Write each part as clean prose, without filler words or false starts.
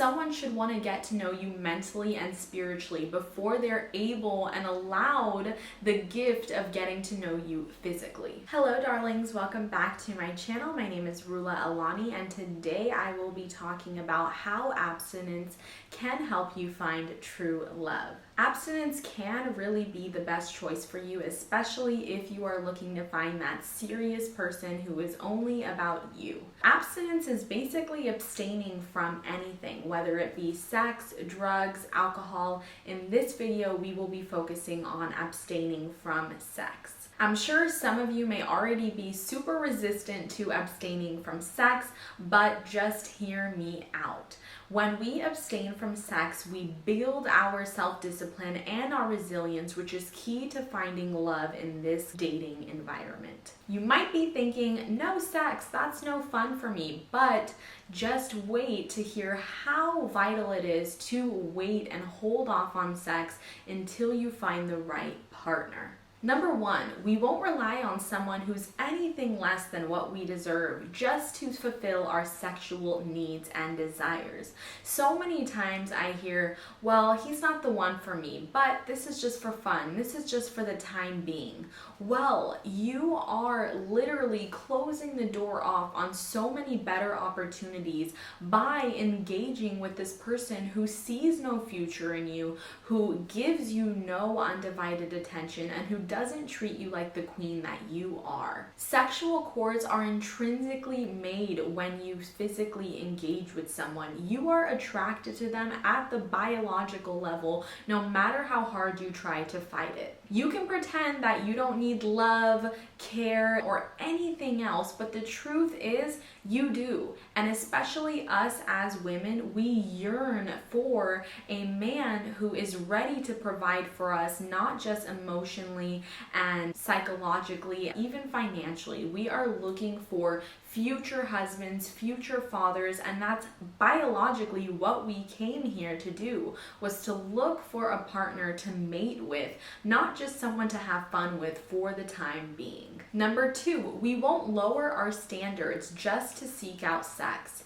Someone should want to get to know you mentally and spiritually before they're able and allowed the gift of getting to know you physically. Hello darlings, welcome back to my channel. My name is Rulla Alani, and today I will be talking about how abstinence can help you find true love. Abstinence can really be the best choice for you, especially if you are looking to find that serious person who is only about you. Abstinence is basically abstaining from anything, whether it be sex, drugs, alcohol. In this video, we will be focusing on abstaining from sex. I'm sure some of you may already be super resistant to abstaining from sex, but just hear me out. When we abstain from sex, we build our self-discipline and our resilience, which is key to finding love in this dating environment. You might be thinking, no sex, that's no fun for me, but just wait to hear how vital it is to wait and hold off on sex until you find the right partner. Number one, we won't rely on someone who's anything less than what we deserve just to fulfill our sexual needs and desires. So many times I hear, well, he's not the one for me, but this is just for fun. This is just for the time being. Well, you are literally closing the door off on so many better opportunities by engaging with this person who sees no future in you, who gives you no undivided attention, and who doesn't treat you like the queen that you are. Sexual cords are intrinsically made when you physically engage with someone. You are attracted to them at the biological level, no matter how hard you try to fight it. You can pretend that you don't need love, care, or anything else, but the truth is you do. And especially us as women, we yearn for a man who is ready to provide for us, not just emotionally and psychologically, even financially. We are looking for future husbands, future fathers, and that's biologically what we came here to do, was to look for a partner to mate with, not just someone to have fun with for the time being. Number two, we won't lower our standards just to seek out sex.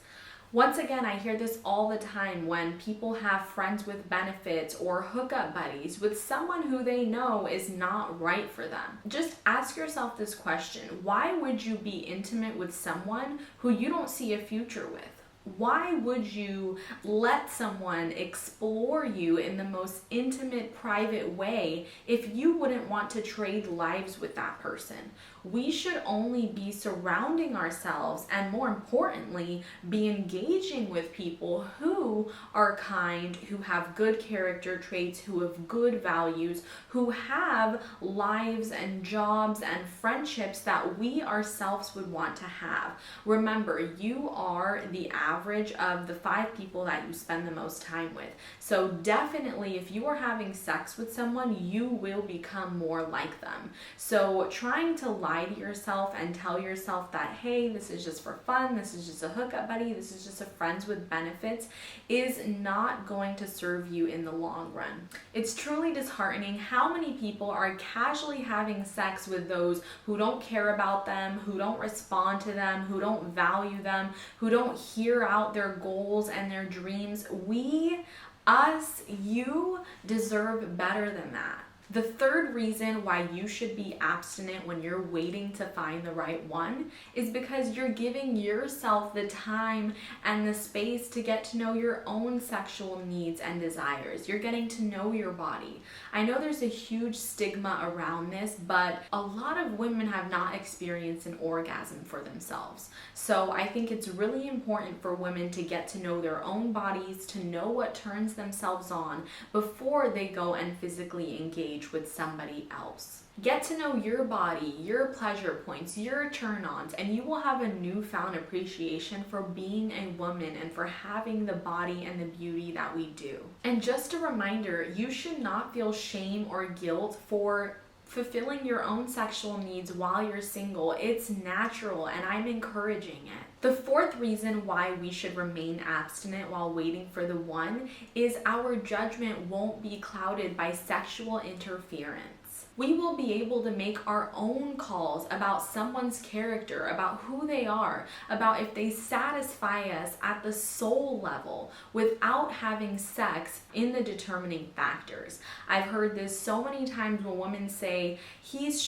Once again, I hear this all the time when people have friends with benefits or hookup buddies with someone who they know is not right for them. Just ask yourself this question: why would you be intimate with someone who you don't see a future with? Why would you let someone explore you in the most intimate, private way if you wouldn't want to trade lives with that person? We should only be surrounding ourselves and, more importantly, be engaging with people who are kind, who have good character traits, who have good values, who have lives and jobs and friendships that we ourselves would want to have. Remember, you are the average of the 5 people that you spend the most time with. So definitely, if you are having sex with someone, you will become more like them. So trying to lie to yourself and tell yourself that, hey, this is just for fun, this is just a hookup buddy, this is just a friends with benefits, is not going to serve you in the long run. It's truly disheartening how many people are casually having sex with those who don't care about them, who don't respond to them, who don't value them, who don't hear out their goals and their dreams. You deserve better than that. The third reason why you should be abstinent when you're waiting to find the right one is because you're giving yourself the time and the space to get to know your own sexual needs and desires. You're getting to know your body. I know there's a huge stigma around this, but a lot of women have not experienced an orgasm for themselves. So I think it's really important for women to get to know their own bodies, to know what turns themselves on before they go and physically engage with somebody else. Get to know your body, your pleasure points, your turn-ons, and you will have a newfound appreciation for being a woman and for having the body and the beauty that we do. And just a reminder, you should not feel shame or guilt for fulfilling your own sexual needs while you're single. It's natural, and I'm encouraging it. The fourth reason why we should remain abstinent while waiting for the one is our judgment won't be clouded by sexual interference. We will be able to make our own calls about someone's character, about who they are, about if they satisfy us at the soul level without having sex in the determining factors. I've heard this so many times when women say, he's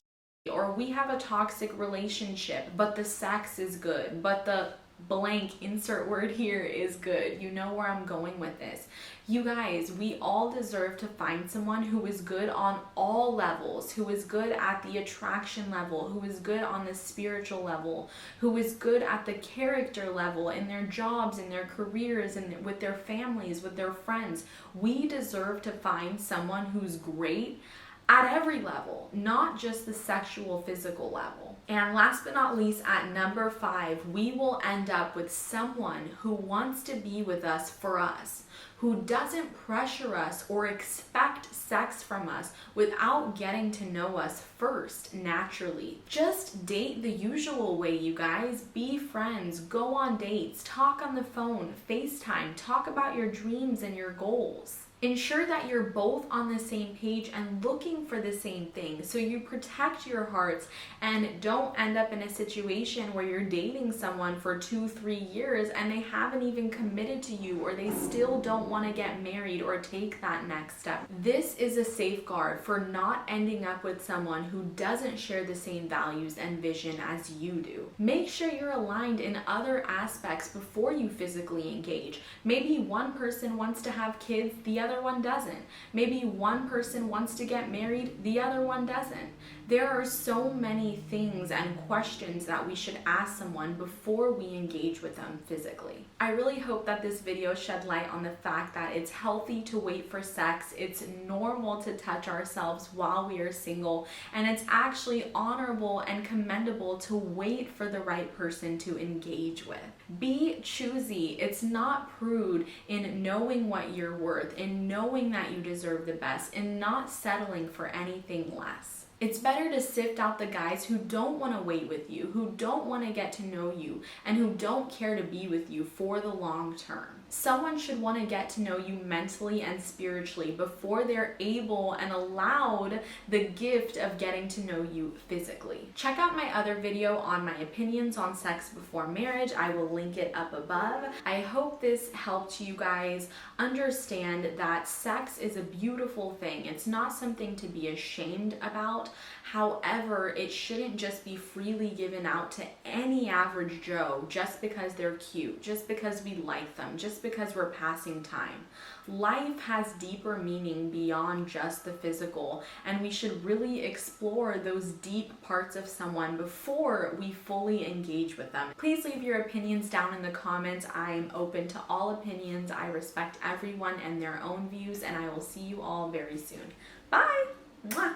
or we have a toxic relationship, but the sex is good, but the blank insert word here is good. You know where I'm going with this. You guys, we all deserve to find someone who is good on all levels, who is good at the attraction level, who is good on the spiritual level, who is good at the character level, in their jobs, in their careers, and with their families, with their friends. We deserve to find someone who's great at every level, not just the sexual, physical level. And last but not least, at number 5, we will end up with someone who wants to be with us for us, who doesn't pressure us or expect sex from us without getting to know us first naturally. Just date the usual way, you guys. Be friends, go on dates, talk on the phone, FaceTime, talk about your dreams and your goals. Ensure that you're both on the same page and looking for the same thing, so you protect your hearts and don't end up in a situation where you're dating someone for 2-3 years and they haven't even committed to you, or they still don't want to get married or take that next step. This is a safeguard for not ending up with someone who doesn't share the same values and vision as you do. Make sure you're aligned in other aspects before you physically engage. Maybe one person wants to have kids, the other one doesn't. Maybe one person wants to get married, the other one doesn't. There are so many things and questions that we should ask someone before we engage with them physically. I really hope that this video shed light on the fact that it's healthy to wait for sex, it's normal to touch ourselves while we are single, and it's actually honorable and commendable to wait for the right person to engage with. Be choosy. It's not prude in knowing what you're worth, in knowing that you deserve the best, in not settling for anything less. It's better to sift out the guys who don't want to wait with you, who don't want to get to know you, and who don't care to be with you for the long term. Someone should want to get to know you mentally and spiritually before they're able and allowed the gift of getting to know you physically. Check out my other video on my opinions on sex before marriage. I will link it up above. I hope this helped you guys understand that sex is a beautiful thing. It's not something to be ashamed about. However, it shouldn't just be freely given out to any average Joe just because they're cute, just because we like them, just because we're passing time. Life has deeper meaning beyond just the physical, and we should really explore those deep parts of someone before we fully engage with them. Please leave your opinions down in the comments. I am open to all opinions. I respect everyone and their own views, and I will see you all very soon. Bye! Mwah.